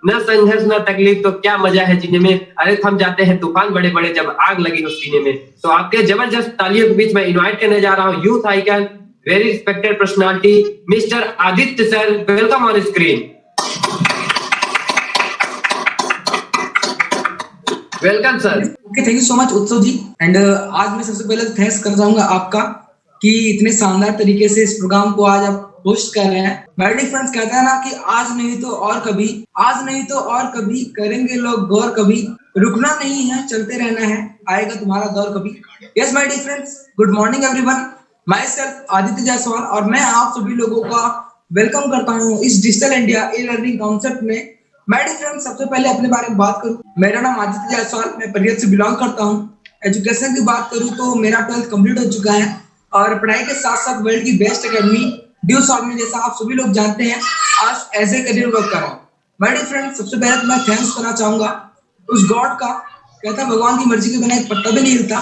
न संघर्ष न तकलीफ तो क्या मजा है जीने में, अरे थम जाते हैं तूफान बड़े बड़े जब आग लगी हो सीने में। तो आपके जबरदस्त तालियों के बीच में इनवाइट करने जा रहा हूँ youth icon, very respected personality mister Aditya sir, welcome on screen. Welcome sir. Okay, thank you so much उत्सव जी। एंड आज मैं सबसे पहले थैंक्स करना चाहूंगा आपका कि इतने शानदार तरीके से इस प्रोग्राम को आज आप होस्ट कर रहे हैं। माय डियर फ्रेंड्स, कहते हैं ना कि आज नहीं तो और कभी, आज नहीं तो और कभी करेंगे लोग गौर कभी, रुकना नहीं है चलते रहना है, आएगा तुम्हारा दौर कभी। Yes my dear friends, good morning everyone, myself Aditya Jaiswal और मैं आप सभी लोगों का वेलकम करता हूँ इस digital India e learning concept में। मैं डिफरेंट सबसे पहले अपने बारे में बात करूं, मेरा नाम आदित्य जायसवाल, मैं परियर से बिलोंग करता हूं। एजुकेशन की बात करूं तो मेरा 12th कंप्लीट हो चुका है और पढ़ाई के साथ साथ वर्ल्ड की बेस्ट एकेडमी ड्यू शॉट में, जैसा आप सभी लोग जानते हैं, आज एज ए करियर वर्क कर रहा हूं। मैं डिफरेंट सबसे पहले तो मैं थैंक्स करना चाहूंगा उस गॉड का, कहता है भगवान की मर्जी के बिना एक पत्ता भी नहीं हिलता।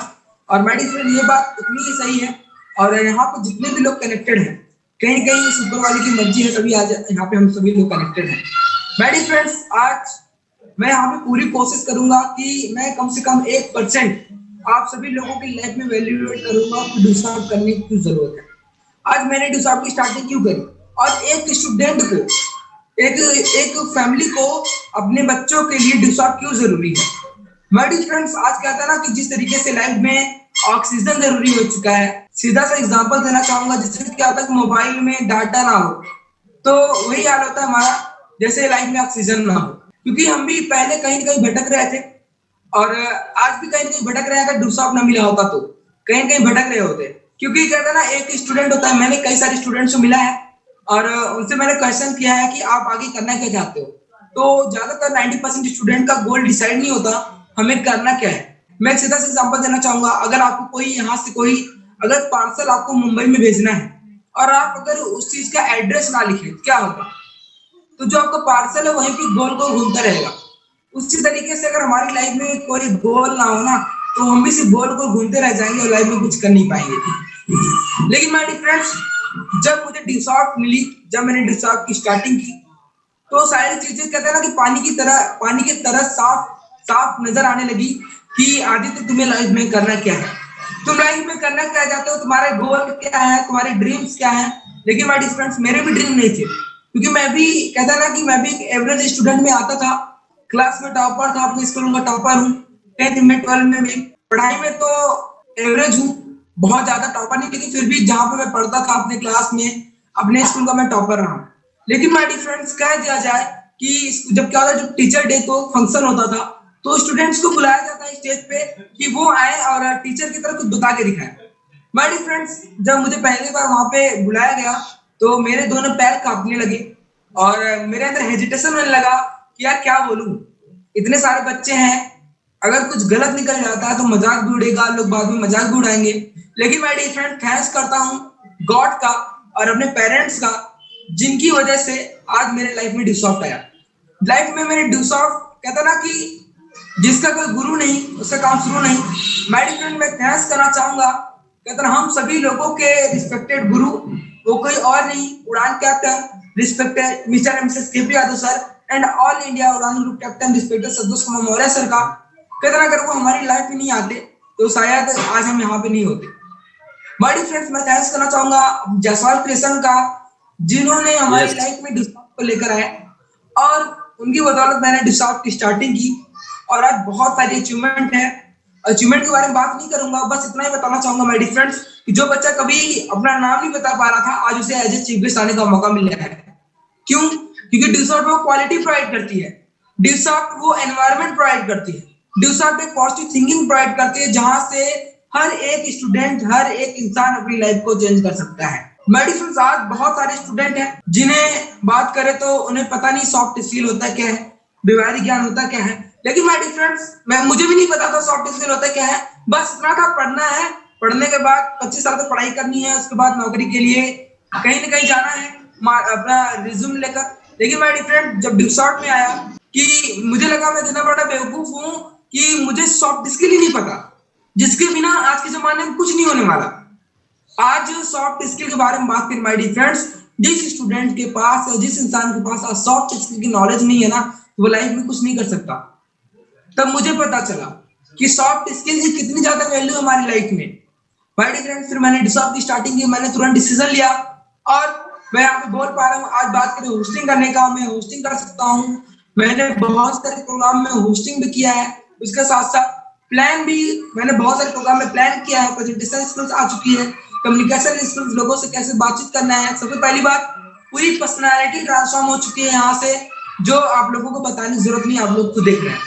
और मैं डिफरेंट ये बात इतनी ही सही है और यहाँ पे जितने भी लोग कनेक्टेड हैं, कहीं कहीं इस ऊपर वाले की मर्जी है तभी आज यहाँ पे हम सभी लोग कनेक्टेड हैं। मेरी फ्रेंड्स, आज मैं यहाँ पे पूरी कोशिश करूंगा कि मैं कम से कम 1% आप सभी लोगों की लाइफ में वैल्यूएट करूंगा कि डिसाइड करने की क्यों जरूरत है। आज मैंने डिसाइड की स्टार्टिंग क्यों करी और एक स्टूडेंट को, एक एक फैमिली को अपने बच्चों के लिए डिसाइड क्यों जरूरी है। मेरी फ्रेंड्स, आज कहता है ना कि जिस तरीके से लाइफ में ऑक्सीजन जरूरी हो चुका है, सीधा सा एग्जांपल देना चाहूंगा, जिससे क्या होता है कि मोबाइल में डाटा ना हो तो वही हाल होता है हमारा, जैसे लाइफ में ऑक्सीजन ना हो। क्योंकि हम भी पहले कहीं कहीं भटक रहे थे और आज भी कहीं कहीं भटक रहे हैं। अगर डूसॉप ना मिला होता तो कहीं कहीं भटक रहे होते। क्योंकि कहते हैं ना, एक स्टूडेंट होता है, मैंने कई सारे स्टूडेंट्स से मिला है और उनसे मैंने क्वेश्चन किया है कि आप आगे करना क्या चाहते हो, तो ज्यादातर 90% स्टूडेंट का गोल डिसाइड नहीं होता हमें करना क्या है। मैं एक सीधा सा एग्जांपल देना चाहूंगा, अगर आपको कोई यहाँ से कोई अगर पार्सल आपको मुंबई में भेजना है और आप अगर उस चीज का एड्रेस ना लिखे क्या होगा, तो जो आपका पार्सल है वहीं पे गोल गोल घूमता रहेगा। उसी तरीके से अगर हमारी लाइफ में कोई गोल ना हो ना, तो हम भी सिर्फ गोल गोल घूमते रह जाएंगे और लाइफ में कुछ कर नहीं पाएंगे। लेकिन माय डियर फ्रेंड्स, जब मुझे डिसॉर्ट मिली, जब मैंने डिसॉर्ट की स्टार्टिंग की, तो सारी चीजें कहते हैं ना कि पानी की तरह साफ साफ नजर आने लगी कि आदित्य तुम्हें लाइफ में करना क्या है, तुम लाइफ में करना क्या चाहते हो, तुम्हारे गोल क्या है, तुम्हारे ड्रीम्स क्या है। लेकिन माय डियर फ्रेंड्स, मेरे भी ड्रीम नहीं थे, क्योंकि मैं भी कहता ना कि मैं भी एक एवरेज स्टूडेंट में आता था, क्लास में टॉपर था, अपने स्कूल का टॉपर हूँ, 10th में 12 में भी पढ़ाई में तो एवरेज हूँ, बहुत ज्यादा टॉपर नहीं, लेकिन फिर भी जहाँ पे मैं पढ़ता था अपने क्लास में, अपने स्कूल का मैं टॉपर रहा। लेकिन माय डियर फ्रेंड्स, कह दिया जाए कि जब क्या होता है, जब टीचर डे तो फंक्शन होता था, तो स्टूडेंट्स को बुलाया जाता है स्टेज पे कि वो आए और टीचर की तरफ कुछ बता के दिखाए। माय डियर फ्रेंड्स, जब मुझे पहली बार वहां पे बुलाया गया तो मेरे दोनों पैर कांपने लगे और मेरे अंदर हेजिटेशन होने लगा कि यार क्या बोलूं, इतने सारे बच्चे हैं, अगर कुछ गलत निकल जाता है तो मजाक भी उड़ेगा, लोग बाद में मजाक भी उड़ाएंगे। लेकिन माय डियर फ्रेंड, थैंक्स करता हूँ गॉड का और अपने पेरेंट्स का, जिनकी वजह से आज मेरे लाइफ में डिसॉफ्ट आया। लाइफ में मेरे डिसॉफ्ट, कहता ना कि जिसका कोई गुरु नहीं उसका काम शुरू नहीं। माय डियर फ्रेंड, मैं थैंक्स करना चाहूंगा, कहता ना हम सभी लोगों के रिस्पेक्टेड गुरु, वो कोई और नहीं, उड़ान captain respected mister and Mrs KP Yadav sir and all India उड़ान group captain respected Santosh Kumar Maurya sir का। कहते ना अगर वो हमारी लाइफ में नहीं आते तो शायद आज हम यहाँ पे नहीं होते। माय डियर फ्रेंड्स, मैं थैंक्स करना चाहूंगा जायसवाल क्रिएशन का, जिन्होंने हमारी लाइफ में डिस्टॉप को लेकर आए और उनकी बदौलत मैंने डिस्टॉप की स्टार्टिंग की और आज बहुत सारी अचीवमेंट है। अचीवमेंट के बारे में बात नहीं करूंगा, बस इतना ही बताना चाहूंगा माय डियर फ्रेंड्स कि जो बच्चा कभी अपना नाम नहीं बता पा रहा था, आज उसे एज ए चीफ गेस्ट आने का मौका मिल रहा है। क्यों? क्योंकि डिसॉर्ट वो क्वालिटी प्रोवाइड करती है, डिसॉर्ट वो एनवायरनमेंट प्रोवाइड करती है, डिसॉर्ट एक पॉजिटिव थिंकिंग प्रोवाइड करती है, जहां से हर एक स्टूडेंट, हर एक इंसान अपनी लाइफ को चेंज कर सकता है। माय डियर फ्रेंड्स, आज बहुत सारे स्टूडेंट हैं जिन्हें बात करें तो उन्हें पता नहीं सॉफ्ट स्किल होता क्या है, व्यवहारिक ज्ञान होता क्या है। लेकिन माय डियर फ्रेंड्स, मुझे भी नहीं पता था सॉफ्ट स्किल होता क्या है, बस इतना था पढ़ना है, पढ़ने के बाद 25 साल तक पढ़ाई करनी है, उसके बाद नौकरी के लिए कहीं ना कहीं जाना है अपना रिज्यूम लेकर। लेकिन माय डियर फ्रेंड, जब डिसॉर्ट में आया कि मुझे लगा मैं इतना बड़ा बेवकूफ हूँ कि मुझे सॉफ्ट स्किल ही नहीं पता, जिसके बिना आज के जमाने में कुछ नहीं होने वाला। आज सॉफ्ट स्किल के बारे में बात करें माय डियर फ्रेंड्स, जिस स्टूडेंट के पास, जिस इंसान के पास सॉफ्ट स्किल की नॉलेज नहीं है ना, तो वो लाइफ में कुछ नहीं कर सकता। तब मुझे पता चला कि सॉफ्ट स्किल की कितनी ज्यादा वैल्यू है हमारी लाइफ में। माय डियर फ्रेंड्स, फिर मैंने डिसॉफ्ट की स्टार्टिंग की, मैंने तुरंत डिसीजन लिया और मैं यहाँ पे बोल पा रहा हूँ। आज बात करें होस्टिंग करने का, मैं होस्टिंग कर सकता हूँ। मैंने बहुत सारे प्रोग्राम में होस्टिंग भी किया है, उसके साथ साथ प्लान भी मैंने बहुत सारे प्रोग्राम में प्लान किया है। प्रेजेंटेशन स्किल्स आ चुकी है, कम्युनिकेशन स्किल्स, लोगों से कैसे बातचीत करना है। सबसे पहली बात, पूरी पर्सनालिटी ट्रांसफॉर्म हो चुकी है यहाँ से, जो आप लोगों को बताने की जरूरत नहीं, आप लोग खुद देख रहे हैं।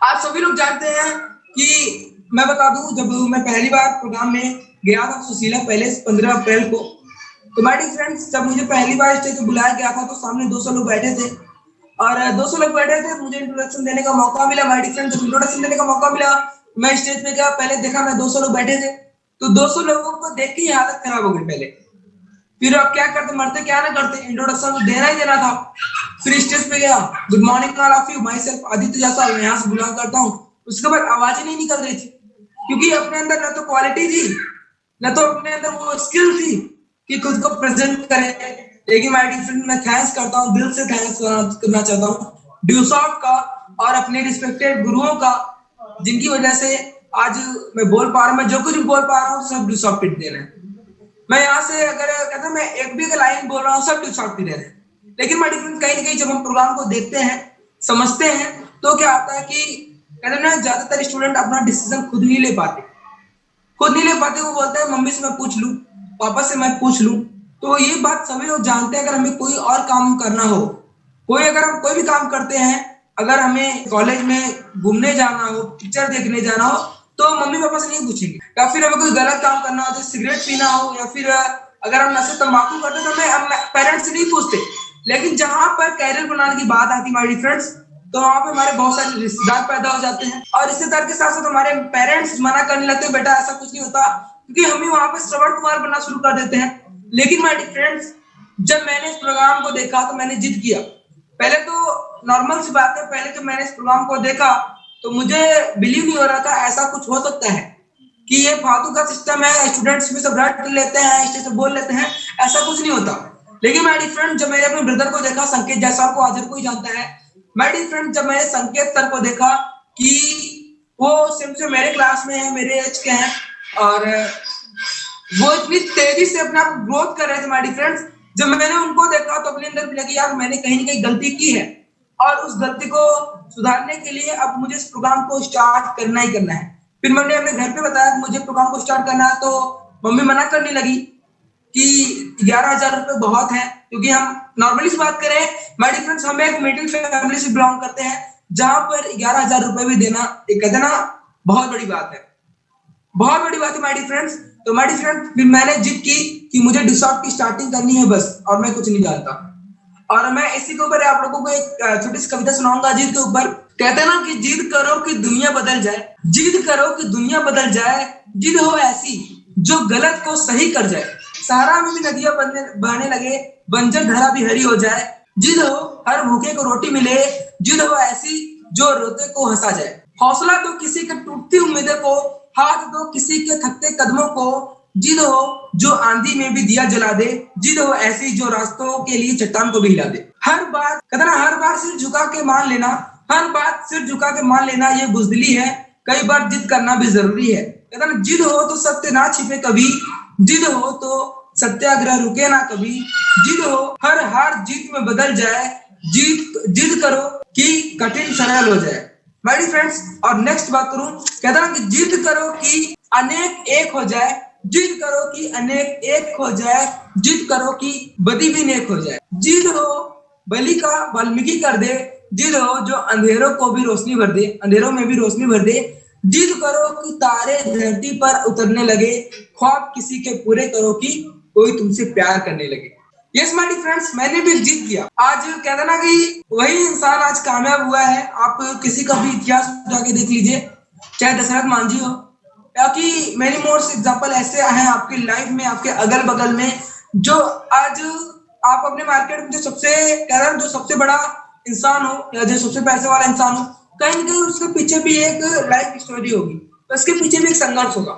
आप सभी लोग जानते हैं कि मैं बता दूं, जब मैं पहली बार प्रोग्राम में गया था सुशीला पैलेस 15 अप्रैल को, तो माय डियर फ्रेंड्स, जब मुझे पहली बार स्टेज पे बुलाया गया था तो सामने 200 लोग बैठे थे और 200 लोग बैठे थे। मुझे इंट्रोडक्शन देने का मौका मिला। माय डियर फ्रेंड्स, जब इंट्रोडक्शन देने का मौका मिला, मैं स्टेज पे गया, पहले देखा मैं 200 लोग बैठे थे, तो 200 लोगों को देख के हालत खराब हो गई पहले। फिर अब क्या करते, मरते क्या ना करते, इंट्रोडक्शन तो देना ही देना था। फिर स्टेज पे गया, good morning all of you, myself Aditya Jasa, मैं यहाँ से बिलोंग करता हूँ। उसके बाद आवाज ही नहीं निकल रही थी, क्योंकि अपने अंदर ना तो क्वालिटी थी, ना तो अपने अंदर वो स्किल थी कि खुद को प्रेजेंट करें। लेकिन माय डियर फ्रेंड, मैं थैंक्स करता हूँ, दिल से थैंक्स करना चाहता हूँ ड्यूसॉफ्ट का और अपने रिस्पेक्टेड गुरुओं का, जिनकी वजह से आज मैं बोल पा रहा हूँ। मैं जो कुछ बोल पा रहा हूँ सब ड्यूसॉफ्ट के देना है। मैं यहाँ से अगर कहता मैं एक भी लाइन बोल रहा हूँ, सब ड्यूसॉफ्ट की देना है। लेकिन माय डियर फ्रेंड, कहीं ना कहीं जब हम प्रोग्राम को देखते हैं, समझते हैं, तो क्या आता है कि कहते ना, ज्यादातर स्टूडेंट अपना डिसीजन खुद नहीं ले पाते, खुद नहीं ले पाते। वो बोलते हैं मम्मी से मैं पूछ लूं, पापा से मैं पूछ लूं। तो ये बात सभी लोग जानते हैं। अगर हमें कोई और काम करना हो, अगर हम कोई भी काम करते हैं, अगर हमें कॉलेज में घूमने जाना हो, पिक्चर देखने जाना हो, तो मम्मी पापा से नहीं पूछेंगे। या फिर हमें कोई गलत काम करना हो, जैसे सिगरेट पीना हो, या फिर अगर हम नशे तंबाकू करते तो हमें पेरेंट्स से नहीं पूछते। लेकिन जहां पर कैरियर बनाने की बात आती है माय डियर फ्रेंड्स, तो वहां पे हमारे बहुत सारे रिश्तेदार पैदा हो जाते हैं और रिश्तेदार के साथ साथ हमारे पेरेंट्स मना करने लगते हैं, बेटा ऐसा कुछ नहीं होता, क्योंकि हम ही वहां पे श्रवण कुमार बनना शुरू कर देते हैं। लेकिन माय डियर फ्रेंड्स, जब मैंने इस प्रोग्राम को देखा तो मैंने जिद किया। पहले तो नॉर्मल सी बात है, पहले जब मैंने इस प्रोग्राम को देखा तो मुझे बिलीव नहीं हो रहा था ऐसा कुछ हो सकता है, कि ये फालतू का सिस्टम है, स्टूडेंट्स में सब रट लेते हैं, स्टेज पे बोल लेते हैं, ऐसा कुछ नहीं होता। लेकिन माय डियर फ्रेंड, जब मैंने अपने ब्रदर को देखा, संकेत जायसवाल को आज हर कोई जानता है। माय डियर फ्रेंड, जब मैंने संकेत सर को देखा कि वो सेम से मेरे क्लास में है, मेरे एज के हैं, और वो इतनी तेजी से अपना ग्रोथ कर रहे थे। माय डियर फ्रेंड्स, जब मैंने उनको देखा तो अपने अंदर लगी यार मैंने कहीं ना कहीं गलती की है, और उस गलती को सुधारने के लिए अब मुझे इस प्रोग्राम को स्टार्ट करना ही करना है। फिर मैंने अपने घर पे बताया कि मुझे प्रोग्राम को स्टार्ट करना है, तो मम्मी मना करने लगी कि 11,000 रुपए बहुत है, क्योंकि हम नॉर्मली से बात करें माय डियर फ्रेंड्स, हम एक मिडिल फैमिली से बिलोंग करते हैं, जहां पर 11,000 रुपए भी देना, एक कहते ना, बहुत बड़ी बात है, बहुत बड़ी बात है माय डियर फ्रेंड्स। तो माय डियर फ्रेंड्स, फिर मैंने जिद की कि मुझे डिसॉफ्ट की स्टार्टिंग करनी है बस, और मैं कुछ नहीं जानता। और मैं इसी के ऊपर आप लोगों को एक छोटी सी कविता सुनाऊंगा जिद के ऊपर। कहते हैं ना कि जिद करो कि दुनिया बदल जाए, जिद करो कि दुनिया बदल जाए, जिद हो ऐसी जो गलत को सही कर जाए, सहारा में भी नदियां बहने लगे, बंजर धरा भी हरी हो जाए, जिद हो हर भूखे को रोटी मिले, जिद हो ऐसी जो रोते को हंसा जाए, हौसला दो किसी के टूटती उम्मीदों को, हाथ दो किसी के थकते कदमों को, जिद हो जो आंधी में भी दिया जला दे, जिद हो ऐसी जो रास्तों के लिए चट्टान को भी हिला दे। हर बात कहते ना, हर बार सिर झुका के मान लेना, हर बात सिर झुका के मान लेना ये बुजदिली है, कई बार जिद करना भी जरूरी है। कहते ना, जिद हो तो सत्य ना छिपे कभी, जिद हो तो सत्याग्रह रुके ना कभी, जिद हो हर हार जीत में बदल जाए, जिद करो कि कठिन सरल हो जाए। माय डियर फ्रेंड्स, और नेक्स्ट बात करूं, कहता ना कि जिद करो कि अनेक एक हो जाए, जिद करो कि अनेक एक हो जाए, जिद करो कि बदी भी नेक हो जाए, जिद हो बलि का वाल्मीकि कर दे, जिद हो जो अंधेरों को भी रोशनी भर दे, अंधेरों में भी रोशनी भर दे, जिद करो कि तारे धरती पर उतरने लगे, ख्वाब किसी के पूरे करो कि कोई तुमसे प्यार करने लगे। यस माय डियर फ्रेंड्स, मैंने भी जिद किया। आज कहते ना कि वही इंसान आज कामयाब हुआ है। आप किसी का भी इतिहास जाके देख लीजिए, चाहे दशरथ मांझी हो, क्योंकि मेनी मोर एग्जांपल ऐसे हैं आपकी लाइफ में, आपके अगल बगल में, जो आज आप अपने मार्केट में जो सबसे बड़ा इंसान हो, या जो सबसे पैसे वाला इंसान हो, कहीं ना कहीं उसके पीछे भी एक लाइफ स्टोरी होगी, तो उसके पीछे भी एक संघर्ष होगा।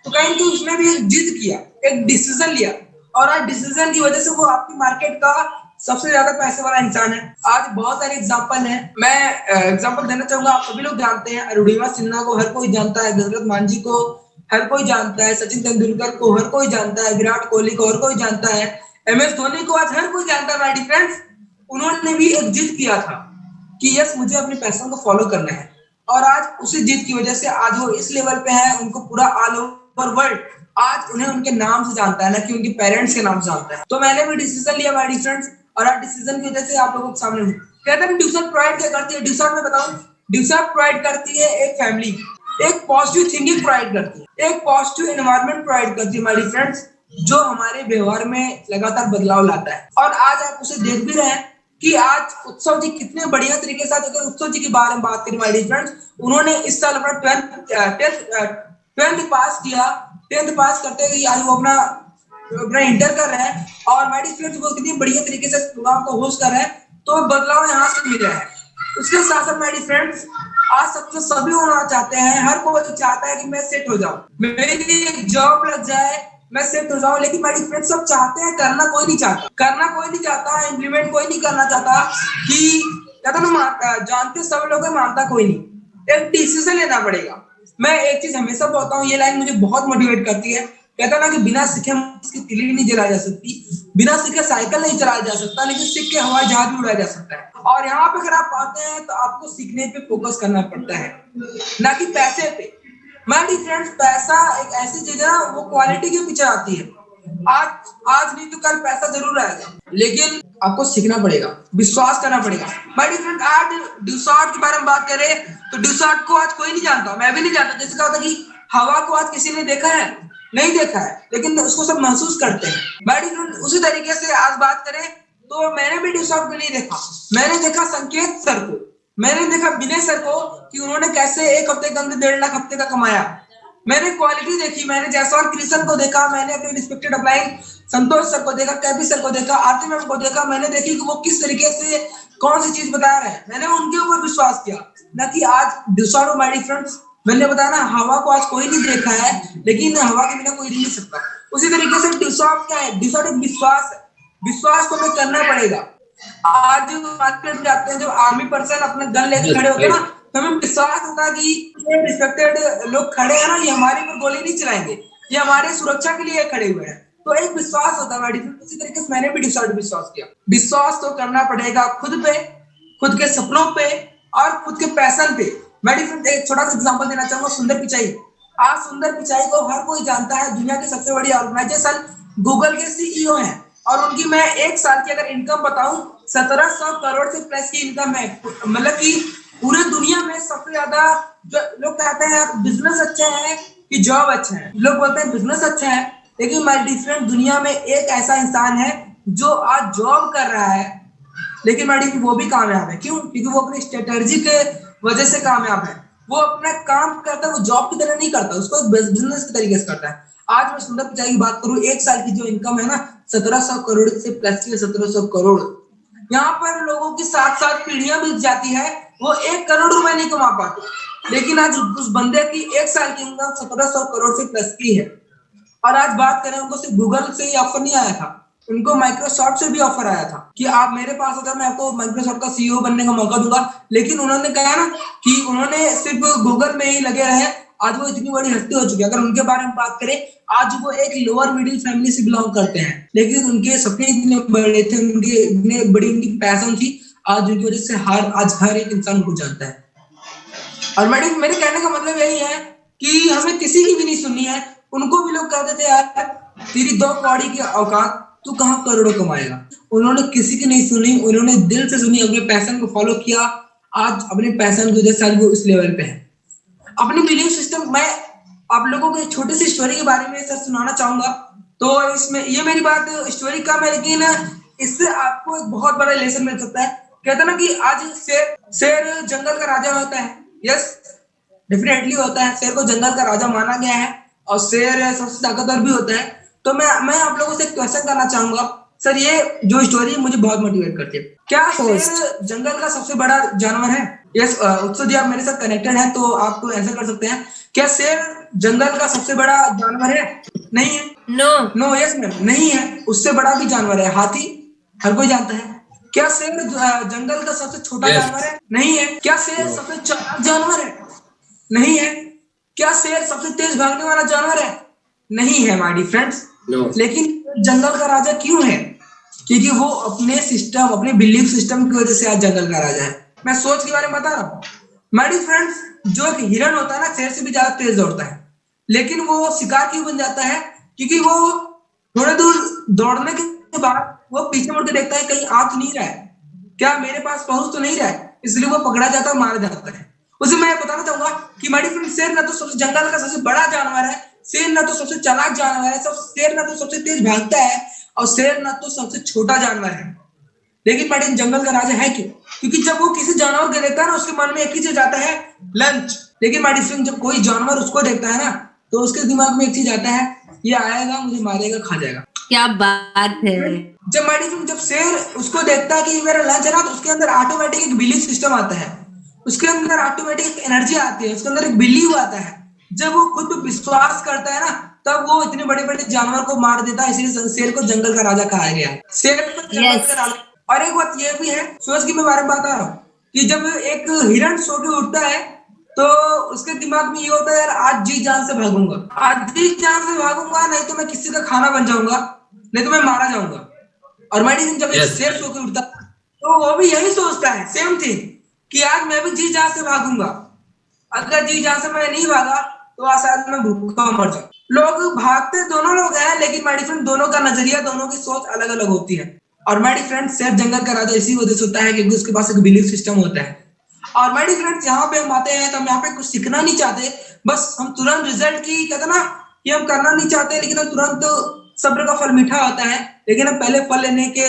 तो कहीं ना कहीं उसने भी एक जिद किया, एक डिसीजन लिया, और आज डिसीजन की वजह से वो आपकी मार्केट का सबसे ज्यादा पैसे वाला इंसान है। आज बहुत सारे एग्जाम्पल हैं, मैं एग्जाम्पल देना चाहूंगा। आप सभी लोग जानते हैं अरुणिमा सिन्हा को हर कोई जानता है, दशरथ मांझी को हर कोई जानता है, सचिन तेंदुलकर को हर कोई जानता है, विराट कोहली को हर कोई जानता है, MS धोनी को आज हर कोई जानता है माय डियर फ्रेंड्स। उन्होंने भी एक जिद किया था कि यस मुझे अपने पैशन को फॉलो करना है, और आज उसी जिद की वजह से आज वो इस लेवल पे है, उनको पूरा ऑल ओवर वर्ल्ड आज उन्हें उनके नाम से जानता है, ना कि उनके पेरेंट्स के नाम से जानता है। तो मैंने भी डिसीजन लिया माय डियर फ्रेंड्स, और आज डिसीजन की वजह से आप लोगों के सामने हूँ। कहते हैं ड्यूसर प्रोवाइड क्या करती है? ड्यूसर में बताऊं, ड्यूसर प्रोवाइड करती है एक फैमिली, एक पॉजिटिव थिंकिंग प्रोवाइड करती है, एक पॉजिटिव एनवायरनमेंट प्रोवाइड करती है माय डियर फ्रेंड्स, जो हमारे व्यवहार में लगातार बदलाव लाता है। और आज आप उसे देख भी रहे हैं कि आज उत्सव जी कितने बढ़िया तरीके से, अगर उत्सव जी के बारे में बात करें माय डियर फ्रेंड्स, उन्होंने इस साल अपना 12th पास किया। 10th पास करते हुए आज वो अपना इंटर कर रहे हैं, और माय डियर फ्रेंड्स वो कितनी बढ़िया तरीके से प्रोग्राम को होस्ट कर रहे हैं, तो बदलाव यहाँ से मिल रहा है। उसके साथ साथ माय डियर फ्रेंड्स आज सबसे सभी होना चाहते हैं, हर कोई चाहता है कि मैं सेट हो जाऊं, मेरी एक जॉब लग जाए, मैं सेट हो जाऊं। लेकिन माय डियर फ्रेंड्स सब चाहते हैं, करना कोई नहीं चाहता, करना कोई नहीं चाहता, इम्प्लीमेंट कोई नहीं करना चाहता। कि कहता ना जानते सब लोग हैं, मानता कोई नहीं। एक डिसीजन लेना पड़ेगा। मैं एक चीज हमेशा बोलता हूँ, ये लाइन मुझे बहुत मोटिवेट करती है। कहता ना कि बिना सीखे उसकी तिली नहीं जलाई जा सकती, बिना सीखे साइकिल नहीं चलाया जा सकता, लेकिन सीख के हवाई जहाज भी उड़ाया जा सकता है। और यहाँ पे अगर आप आते हैं तो आपको सीखने पे फोकस करना पड़ता है, ना कि पैसे पे। माय डियर फ्रेंड्स पैसा एक ऐसी चीज है ना, वो क्वालिटी के पीछे आती है। आज नहीं तो कल पैसा जरूर आएगा, लेकिन आपको सीखना पड़ेगा, विश्वास करना पड़ेगा। माय डियर फ्रेंड आज ड्यूसॉट के बारे में बात करें तो ड्यूसॉट को आज कोई नहीं जानता, मैं भी नहीं जानता। जैसे कहा था कि हवा को आज किसी ने देखा है? नहीं देखा है, लेकिन उसको सब महसूस करते हैं। माय डियर फ्रेंड उसी तरीके से आज बात करें तो मैंने भी ड्यूसॉट को नहीं देखा, मैंने देखा संकेत सर को, मैंने देखा विनय सर को कि उन्होंने कैसे एक हफ्ते के अंदर 1.5 लाख हफ्ते का कमाया। मैंने क्वालिटी देखी, मैंने जायसवाल कृष्ण को देखा, मैंने अपने रिस्पेक्टेड अपलाइन संतोष सर को देखा, कैबी सर को देखा, आरती मैम को देखा। मैंने देखी कि वो किस तरीके से कौन सी चीज बता रहे हैं, मैंने उनके ऊपर विश्वास किया। ना कि आज ड्यूसॉट माय डियर फ्रेंड्स, मैंने बताया ना हवा को आज कोई नहीं देखा है, लेकिन हवा के बिना कोई नहीं सकता। उसी तरीके से ड्यूसॉट क्या है? ड्यूसॉट एक विश्वास है, विश्वास को हमें करना पड़ेगा। आज मार्केट में जाते हैं, जब आर्मी पर्सन अपने गन लेके खड़े होते हैं ना, तो हमें विश्वास होता है कि रिस्पेक्टेड लोग खड़े हैं ना, ये हमारे ऊपर गोली नहीं चलाएंगे, ये हमारे सुरक्षा के लिए खड़े हुए हैं। तो एक विश्वास होता है। इसी तरीके से मैंने भी ड्यूसॉट विश्वास किया। विश्वास तो करना पड़ेगा खुद पे, खुद के सपनों पे और खुद के पैशन पे। मैं एक छोटा सा एग्जांपल देना चाहूंगा, सुंदर पिचाई। आज सुंदर पिचाई को हर कोई जानता है, दुनिया की सबसे बड़ी ऑर्गेनाइजेशन गूगल के CEO हैं, और उनकी मैं एक साल की अगर इनकम बताऊं 1700 करोड़ से प्लस की इनकम है। मतलब कि पूरे दुनिया में सबसे ज्यादा लोग कहते हैं बिजनेस अच्छा है कि जॉब अच्छा है, लोग बोलते हैं बिजनेस अच्छा है, लेकिन माय डियर फ्रेंड दुनिया में एक ऐसा इंसान है जो आज जॉब कर रहा है, लेकिन माय डियर वो भी कामयाब है। क्यों? क्योंकि वो अपनी स्ट्रेटजी के वजह से कामयाब है। वो अपना काम करता है, वो जॉब की तरह नहीं करता, उसको बिजनेस के तरीके से करता है। आज मैं सुंदर पिचाई की बात करूं, एक साल की जो इनकम है ना 1700 करोड़ से प्लस की 1700 करोड़। यहाँ पर लोगों की 7-7 पीढ़ियां बीत जाती है, वो 1 करोड़ रुपए नहीं कमा पाते, लेकिन आज उस बंदे की एक साल की इनकम 1700 करोड़ से प्लस की है। और आज बात करें, उनको सिर्फ गूगल से ही ऑफर नहीं आया था, उनको माइक्रोसॉफ्ट से भी ऑफर आया था कि आप मेरे पास अगर मैं आपको माइक्रोसॉफ्ट का CEO बनने का मौका दूंगा। लेकिन उन्होंने कहा ना कि उन्होंने सिर्फ गूगल में ही लगे रहे। आज वो इतनी बड़ी हस्ती हो चुकी है। अगर उनके बारे में बात करें, आज वो एक लोअर मिडिल फैमिली से बिलोंग करते हैं, लेकिन उनके सपने इतने बड़े थे, उनके इतने बड़ी उनकी पैशन थी, आज उनकी वजह से आज हर एक इंसान को जानता है। और मैडम मेरे कहने का मतलब यही है कि हमें किसी की भी नहीं सुननी है। उनको भी लोग कहते थे यार तेरी 2 कौड़ी की औकात, तू कहाँ करोड़ों कमाएगा। उन्होंने किसी की नहीं सुनी, उन्होंने दिल से सुनी, अपने पैशन को फॉलो किया। आज अपने पैशन की वजह से आज वो इस लेवल पे है। अपनी बिलीफ सिस्टम, मैं आप लोगों को एक छोटी सी स्टोरी के बारे में सर सुनाना चाहूंगा। तो इसमें ये मेरी बात स्टोरी कम है, लेकिन इससे आपको एक बहुत बड़ा लेसन मिल सकता है। कहते हैं ना कि आज शेर जंगल का राजा होता है। यस, डेफिनेटली होता है, शेर को जंगल का राजा माना गया है, और शेर सबसे ताकतवर भी होता है। तो मैं आप लोगों से एक क्वेश्चन करना चाहूंगा सर, ये जो स्टोरी है मुझे बहुत मोटिवेट करती है। क्या शेर जंगल का सबसे बड़ा जानवर है? यस उत्सव जी, आप मेरे साथ कनेक्टेड हैं तो आप तो आंसर कर सकते हैं। क्या शेर जंगल का सबसे बड़ा जानवर है? नहीं है। नो यस मैम, नहीं है। उससे बड़ा भी जानवर है हाथी, हर कोई जानता है। क्या शेर जंगल का सबसे छोटा Yes. जानवर है? नहीं है। क्या शेर No. सबसे चालाक जानवर है? नहीं है। क्या शेर सबसे तेज भागने वाला जानवर है? नहीं है माय फ्रेंड्स। No. लेकिन जंगल का राजा क्यों है? क्योंकि वो अपने सिस्टम, अपने बिलीफ सिस्टम की वजह से आज जंगल का राजा है। मैं सोच के बारे में बता रहा हूँ माय फ्रेंड्स। जो एक हिरन होता है ना, शेर से भी ज्यादा तेज दौड़ता है, लेकिन वो शिकार क्यों बन जाता है? क्योंकि वो थोड़े दूर दौड़ने के बाद वो पीछे मुड़ के देखता है कहीं आ तो नहीं रहा है, क्या मेरे पास पहुंच तो नहीं रहा है, इसलिए वो पकड़ा जाता है, मारा जाता है। उसे मैं बताना चाहूंगा कि माय फ्रेंड, शेर ना तो सबसे जंगल का सबसे बड़ा जानवर है, शेर ना तो सबसे चालाक जानवर है, सब शेर ना तो सबसे तेज भागता है, और शेर ना तो सबसे छोटा जानवर है। लेकिन माय जंगल का राजा है क्यों? क्योंकि जब वो किसी जानवर को देखता है ना, उसके मन में एक ही चीज आता है, लंच। लेकिन माय फ्रेंड, जब कोई जानवर उसको देखता है ना, तो उसके दिमाग में एक चीज आता है, ये आएगा मुझे मारेगा, खा जाएगा। क्या बात है। जब माय फ्रेंड, जब शेर उसको देखता है कि मेरा लंच है ना, तो उसके अंदर ऑटोमेटिक एक बिलीफ सिस्टम आता है, उसके अंदर ऑटोमेटिक एक एनर्जी आती है, उसके अंदर एक बिलीव आता है। जब वो खुद पे विश्वास करता है ना, तब वो इतने बड़े बड़े जानवर को मार देता है। इसलिए शेर को जंगल का राजा कहा गया है। शेर को जंगल Yes. का राजा। और एक बात ये भी है, सूरज की मैं बारे में बता रहा हूँ कि जब एक हिरण सो के उठता है, तो उसके दिमाग में ये होता है, यार आज जी जान से भागूंगा, आज जी जान से भागूंगा, नहीं तो मैं किसी का खाना बन जाऊंगा, नहीं तो मैं मारा जाऊंगा। और मेडिसिन जब एक Yes. शेर सो के उठता है, तो वो भी यही सोचता है, सेम थिंग, कि आज मैं भी जी जान से भागूंगा। अगर जी जान से मैं नहीं भागा, तो आज शायद मैं भूखा मर जाऊं। लोग भागते दोनों लोग हैं, लेकिन माय फ्रेंड, दोनों का नजरिया, दोनों की सोच अलग अलग होती है। और माय फ्रेंड, शेर जंगल का राजा इसी वजह से होता है क्योंकि उसके पास एक बिलीफ सिस्टम होता है। और माय फ्रेंड्स, यहाँ पे हम आते हैं तो हम यहाँ पे कुछ सीखना नहीं चाहते, बस हम तुरंत रिजल्ट की, कहते ना कि हम करना नहीं चाहते, लेकिन हम तुरंत, सब्र का फल मीठा होता है, लेकिन हम पहले फल लेने के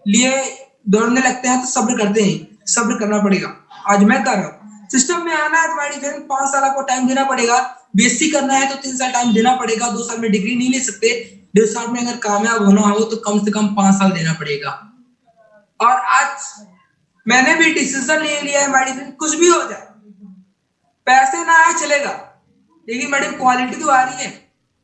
लिए दौड़ने लगते हैं तो सब्र करते हैं, सब्र करना पड़ेगा। आज मैं कर रहा हूँ। सिस्टम में आना है तुम्हारी फ्रेंड, 5 साल आपको टाइम देना पड़ेगा। बीएससी करना है तो 3 साल टाइम देना पड़ेगा, 2 साल में डिग्री नहीं ले सकते। 1.5 साल में अगर कामयाब होना हो तो कम से कम 5 साल देना पड़ेगा। और आज मैंने भी डिसीजन ले लिया है मैडम, कुछ भी हो जाए, पैसे ना आए चलेगा, लेकिन मैडम क्वालिटी तो आ रही है,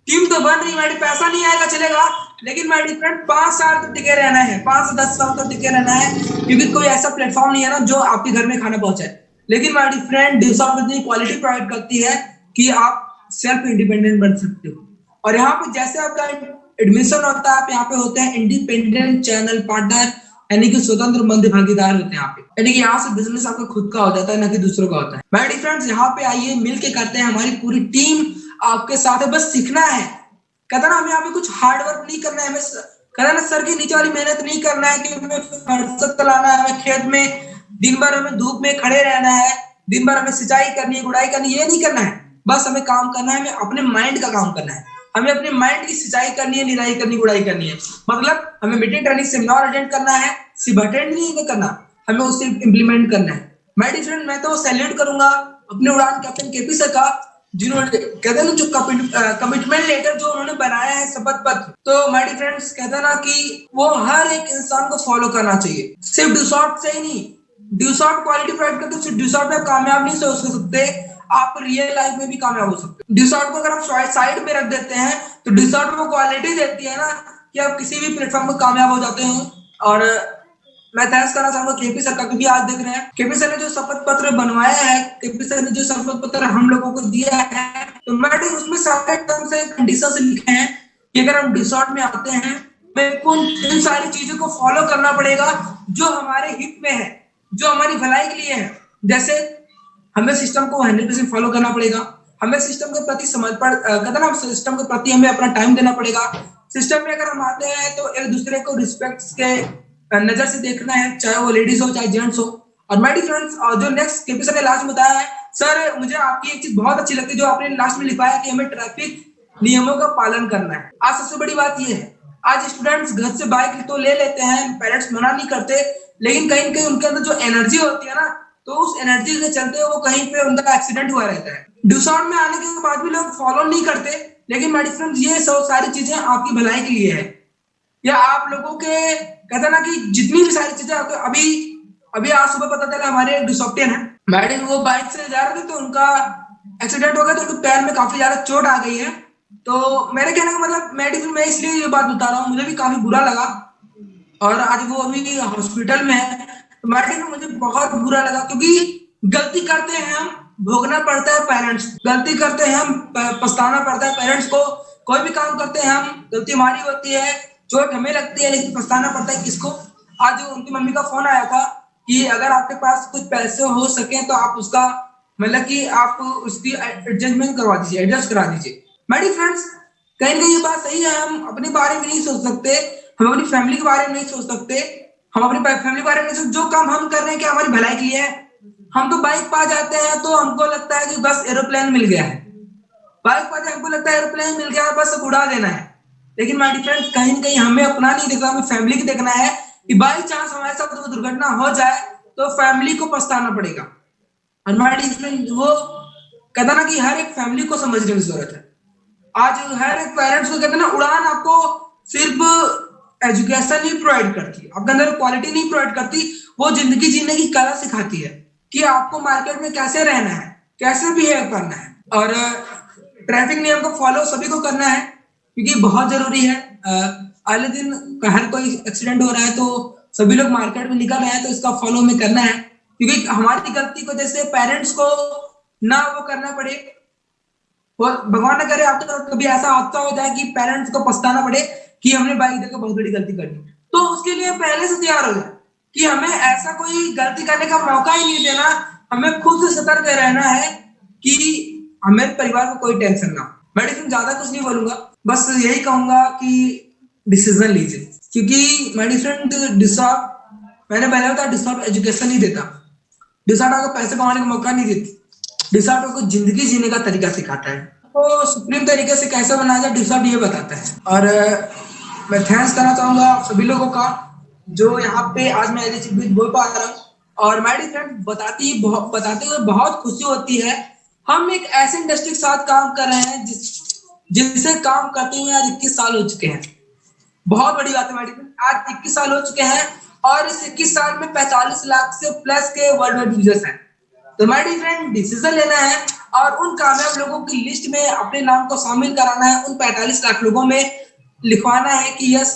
टीम तो बन रही है मैडम, पैसा नहीं आएगा चलेगा, लेकिन मैडम फ्रेंड 5 साल तो टिके रहना है, 5 से 10 साल तो टिके रहना है, क्योंकि कोई ऐसा प्लेटफॉर्म नहीं है ना जो आपके घर में खाना पहुंचाए। लेकिन मैडम फ्रेंड, डिस्काउंट इतनी क्वालिटी प्रोवाइड करती है कि आप सेल्फ इंडिपेंडेंट बन सकते हो। और यहाँ पे जैसे आपका एडमिशन होता है, आप यहाँ पे होते हैं इंडिपेंडेंट चैनल पार्टनर, यानी कि स्वतंत्र मध्य भागीदार होते हैं यहाँ पे, यानी कि यहाँ से बिजनेस आपका खुद का हो जाता है, ना कि दूसरों का होता है। माय डियर फ्रेंड्स, यहाँ पे आइए, मिलके करते हैं, हमारी पूरी टीम आपके साथ है, बस सीखना है। कहता ना, हमें यहाँ पे कुछ हार्ड वर्क नहीं करना है, हमें कहता ना सर की नीचे वाली मेहनत नहीं करना है कि हमें फरसत चलाना है, हमें खेत में दिन भर हमें धूप में खड़े रहना है, दिन भर हमें सिंचाई करनी है, गुड़ाई करनी है, ये नहीं करना है। बस हमें काम करना है, हमें अपने माइंड का काम करना है, हमें अपने माइंड की सिंचाई करनी है, निराई करनी, गुड़ाई करनी है। मतलब हमें मीटिंग ट्रेनिंग सेमिनार अटेंड करना है, सिर्फ अटेंड नहीं करना, हमें उसे इम्प्लीमेंट करना है। माय डियर फ्रेंड, मैं तो सैल्यूट करूंगा अपने उड़ान कैप्टन केपी सर का, जिन्होंने कहते हैं जो कमिटमेंट लेटर जो उन्होंने बनाया है, शपथ पत्र। तो माय डियर फ्रेंड्स, कहते हैं ना कि वो हर एक इंसान को फॉलो करना चाहिए, सिर्फ डिसॉर्ट से ही नहीं। डिसॉर्ट क्वालिटी प्रोवाइड करते, सिर्फ डिसॉर्ट में कामयाब नहीं हो सकते, आप रियल लाइफ में भी कामयाब हो सकते हैं। डिसॉर्ट को अगर आप साइड में रख देते हैं, तो डिसॉर्ट वो क्वालिटी देती है ना कि आप किसी भी प्लेटफॉर्म पर कामयाब हो जाते हैं। और मैं थैंक्स करना चाहूंगा केपी सर का, क्योंकि आज देख रहे हैं केपी सर ने जो शपथ पत्र बनवाया है, केपी सर ने जो शपथ पत्र हम लोगों को दिया है, तो मैडम उसमें सारे टर्म्स एंड कंडीशंस लिखे हैं कि अगर हम डिसॉर्ट में आते हैं, तो इन सारी चीजों को फॉलो करना पड़ेगा जो हमारे हित में है, जो हमारी भलाई के लिए है। जैसे हमें सिस्टम को 100% फॉलो करना पड़ेगा, हमें सिस्टम के प्रति समर्पण करना, सिस्टम के प्रति हमें अपना टाइम देना पड़ेगा। सिस्टम में अगर हम आते हैं तो एक दूसरे को रिस्पेक्ट के नजर से देखना है, चाहे वो लेडीज हो चाहे जेंट्स हो। और माय डियर फ्रेंड्स, जो नेक्स्ट केपी सर ने लास्ट में बताया है, सर मुझे आपकी एक चीज बहुत अच्छी लगती है जो आपने लास्ट में लिखा है कि हमें ट्रैफिक नियमों का पालन करना है। आज सबसे बड़ी बात यह है, आज स्टूडेंट्स घर से बाइक तो ले लेते हैं, पेरेंट्स मना नहीं करते, लेकिन कहीं न कहीं उनके अंदर जो एनर्जी होती है ना, तो उस एनर्जी के चलते वो कहीं पे उनका एक्सीडेंट हुआ रहता है। डिसऑर्ड में आने के बाद भी लोग फॉलो नहीं करते, लेकिन माय डियर फ्रेंड्स, ये सब सारी चीजें आपकी भलाई के लिए है, या आप लोगों के, कहते ना कि जितनी भी सारी चीजें आपको अभी आज सुबह पता चला, हमारे डिसॉप्टियन है मैडम, वो बाइक से जा रहे थे तो उनका एक्सीडेंट हो गया, तो उनके पैर में काफी ज्यादा चोट आ गई है। तो मेरे कहने का मतलब, मैडम मैं इसलिए ये बात बता रहा हूँ, मुझे भी काफी बुरा लगा। और आज वो अभी हॉस्पिटल में है। तो मैडम मुझे बहुत बुरा लगा, क्योंकि गलती करते हैं हम, भोगना पड़ता है पेरेंट्स, गलती करते हैं हम, पछताना पड़ता है पेरेंट्स को। कोई भी काम करते हैं हम, गलती हमारी होती है, चोट हमें लगती है, लेकिन पछताना पड़ता है किसको? आज उनकी मम्मी का फोन आया था कि अगर आपके पास कुछ पैसे हो सके तो आप उसका मतलब कि आप उसकी एडजस्टमेंट करवा दीजिए, एडजस्ट करा दीजिए। माय डियर फ्रेंड्स, कहीं ना कहीं ये बात सही है। हम अपने बारे में नहीं सोच सकते, हम अपनी फैमिली के बारे में नहीं सोच सकते, हम अपनी फैमिली के बारे में जो काम हम कर रहे हैं क्या हमारी भलाई के लिए है? हम तो बाइक पा जाते हैं तो हमको लगता है कि बस एरोप्लेन मिल गया है, बाइक पा जाए हमको लगता है एरोप्लेन मिल गया है, बस अब उड़ा देना है। लेकिन माय डियर फ्रेंड्स, कहीं ना कहीं हमें अपना नहीं देखना, हमें फैमिली को देखना है कि बाई चांस हमारे साथ वो दुर्घटना हो जाए तो फैमिली को पछताना पड़ेगा। और माय डियर फ्रेंड, वो कहता ना कि हर एक फैमिली को समझने की जरूरत है। आज हर एक पेरेंट्स को कहते हैं ना, उड़ान आपको सिर्फ एजुकेशन ही प्रोवाइड करती है, आपके अंदर क्वालिटी नहीं प्रोवाइड करती, वो जिंदगी जीने की कला सिखाती है कि आपको मार्केट में कैसे रहना है, कैसे बिहेव करना है। और ट्रैफिक नियम को फॉलो सभी को करना है, क्योंकि बहुत जरूरी है। अगले दिन हर कोई एक्सीडेंट हो रहा है तो सभी लोग मार्केट में निकल रहे हैं, तो इसका फॉलो हमें करना है, क्योंकि हमारी गलती को जैसे पेरेंट्स को ना वो करना पड़े, भगवान न करे आपको कभी ऐसा हादसा हो जाए कि पेरेंट्स को पछताना पड़े कि हमने बाइक देकर बहुत बड़ी गलती कर दी। तो उसके लिए पहले से तैयार हो जाए कि हमें ऐसा कोई गलती करने का मौका ही नहीं देना, हमें खुद सतर्क रहना है कि हमें परिवार को कोई टेंशन ना हो। मैं ज्यादा कुछ नहीं बोलूंगा, बस यही कहूंगा कि डिसीजन लीजिए, क्योंकि मेरी फ्रेंड मैंने पहले बताया डिसऑर्डर एजुकेशन नहीं देता, डिसऑर्डर आपको पैसे कमाने का मौका नहीं देती, डिसऑर्डर को जिंदगी जीने का तरीका सिखाता है। तो सुप्रीम तरीके से कैसे बनाया जाए डिसऑर्डर ये बताता है। और मैं थैंक्स करना चाहूंगा सभी लोगों का जो यहाँ पे आज मैं बोल पा रहा हूँ। और मेरी फ्रेंड बताते हुए बहुत खुशी होती है। हम एक ऐसे इंडस्ट्री के साथ काम कर रहे हैं जिनसे काम करते हुए आज 21 साल हो चुके हैं। बहुत बड़ी बात है मेरी फ्रेंड, आज 21 साल हो चुके हैं और इस 21 साल में 45 लाख से प्लस के वर्ल्ड वाइड यूजर्स हैं। तो मेरी फ्रेंड डिसीजन लेना है और उन कामयाब लोगों की लिस्ट में अपने नाम को शामिल कराना है, उन 45 लाख लोगों में लिखवाना है कि यस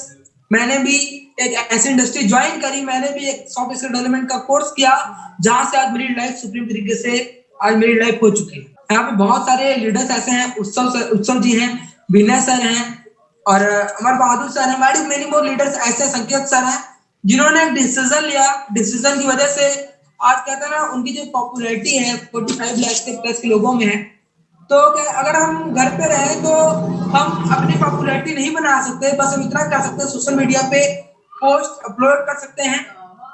मैंने भी एक ऐसी इंडस्ट्री ज्वाइन करी, मैंने भी एक सॉफ्टवेयर डेवलपमेंट का कोर्स किया जहां से आज मेरी लाइफ सुप्रीम तरीके से आज मेरी लाइफ हो चुकी है। यहाँ पे बहुत सारे लीडर्स ऐसे हैं, उत्सव जी हैं, विनय सर हैं और अमर बहादुर सर हैं, मैडी मेनी मोर लीडर्स ऐसे, संकेत सर हैं जिन्होंने एक डिसीजन लिया। डिसीजन की वजह से आज कहते हैं ना उनकी जो पॉपुलैरिटी है 45 लाख के प्लस के लोगों में है। तो अगर हम घर पे रहे तो हम अपनी पॉपुलैरिटी नहीं बना सकते, बस हम इतना कर सकते हैं सोशल मीडिया पे पोस्ट अपलोड कर सकते हैं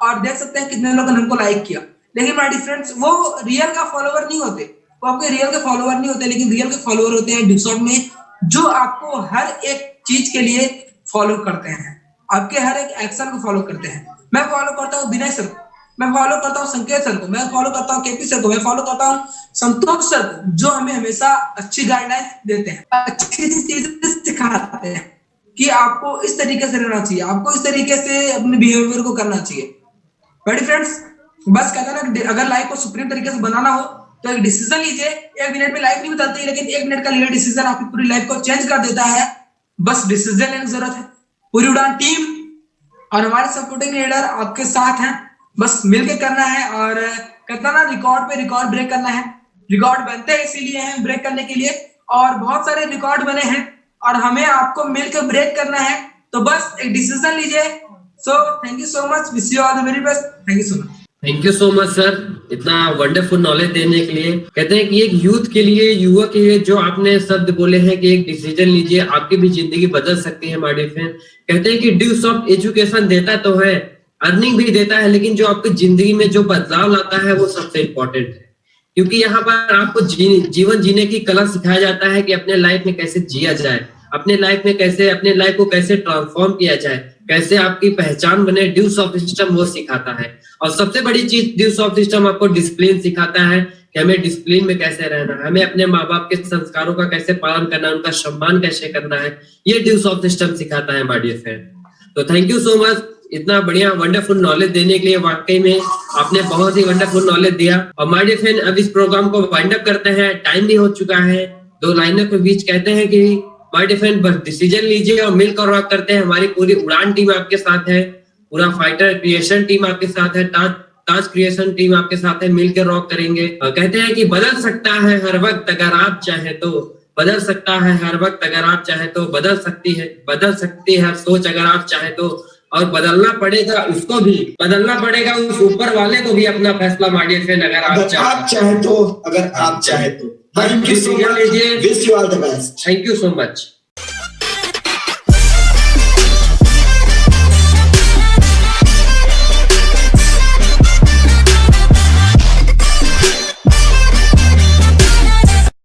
और देख सकते हैं कितने लोगों ने हमको लाइक किया। लेकिन माय डियर फ्रेंड्स, वो रियल का फॉलोवर नहीं होते, वो आपके रियल के फॉलोवर नहीं होते, लेकिन रियल के फॉलोवर होते हैं डिस्कॉर्ड में जो आपको हर एक चीज के लिए फॉलो करते हैं, आपके हर एक एक्शन को फॉलो करते हैं। मैं फॉलो करता हूँ विनय सर को, मैं फॉलो करता हूँ संकेत सर को, मैं फॉलो करता हूँ केपी सर को, मैं फॉलो करता हूँ संतोष सर को, जो हमें हमेशा अच्छी गाइडलाइन देते हैं, अच्छी चीजें सिखाते हैं कि आपको इस तरीके से रहना चाहिए, आपको इस तरीके से अपने बिहेवियर को करना चाहिए। बड़ी फ्रेंड्स, बस कहता है ना अगर लाइफ को सुप्रीम तरीके से बनाना हो तो एक डिसीजन लीजिए। 1 मिनट में लाइफ नहीं बदलती, लेकिन 1 मिनट का लिया डिसीजन आपकी पूरी लाइफ को चेंज कर देता है। बस डिसीजन लेने की जरूरत है। पूरी उड़ान टीम और हमारे सपोर्टिंग लीडर आपके साथ हैं, बस मिलके करना है और कहता ना रिकॉर्ड पे रिकॉर्ड ब्रेक करना है। रिकॉर्ड बनते हैं इसीलिए हैं ब्रेक करने के लिए, और बहुत सारे रिकॉर्ड बने हैं और हमें आपको मिलकर ब्रेक करना है। तो बस एक डिसीजन लीजिए। So thank you so much, wish you all the very best, thank you so much. Thank you so much sir, इतना वंडरफुल नॉलेज देने के लिए। कहते हैं कि एक यूथ के लिए, युवा के लिए जो आपने शब्द बोले हैं कि एक डिसीजन लीजिए, आपकी भी जिंदगी बदल सकती है माय डियर फ्रेंड। कहते हैं कि ड्यूस ऑफ एजुकेशन देता तो है, अर्निंग भी देता है, लेकिन जो आपकी जिंदगी में जो बदलाव लाता है वो सबसे इम्पोर्टेंट है, क्योंकि यहाँ पर आपको जीवन जीने की कला सिखाया जाता है कि अपने लाइफ में कैसे जिया जाए, अपने लाइफ में कैसे, अपने लाइफ को कैसे ट्रांसफॉर्म किया जाए, कैसे आपकी पहचान बने। ड्यूस ऑफ सिस्टम वो सिखाता है। और सबसे बड़ी चीज ड्यूस ऑफ सिस्टम आपको डिसिप्लिन सिखाता है कि हमें डिसिप्लिन में कैसे रहना है, हमें अपने माँ बाप के संस्कारों का कैसे पालन करना है, उनका सम्मान कैसे करना है, ये ड्यूस ऑफ सिस्टम सिखाता है माय डियर फ्रेंड। तो थैंक यू सो मच इतना बढ़िया वंडरफुल नॉलेज देने के लिए। वाकई में आपने बहुत ही वंडरफुल नॉलेज दिया। और माय डियर फ्रेंड, अब इस प्रोग्राम को वाइंड अप करते हैं, टाइम भी हो चुका है। 2 लाइनों के बीच कहते हैं कि माय डियर फ्रेंड बस डिसीजन लीजिए और मिलकर वर्क करते हैं। हमारी पूरी उड़ान टीम आपके साथ है, पूरा फाइटर क्रिएशन टीम आपके साथ है, टास्क क्रिएशन टीम आपके साथ है, मिलकर रॉक करेंगे। कहते हैं कि बदल सकता है हर वक्त अगर आप चाहे तो, बदल सकता है हर वक्त अगर आप चाहे तो, बदल सकती है हर सोच अगर आप चाहे तो, और बदलना पड़ेगा उसको भी, बदलना पड़ेगा उस ऊपर वाले को भी अपना फैसला माडियर फैन अगर आप चाहे तो, अगर आप चाहे तो। Thank you so much. Wish you all the best. Thank you so much.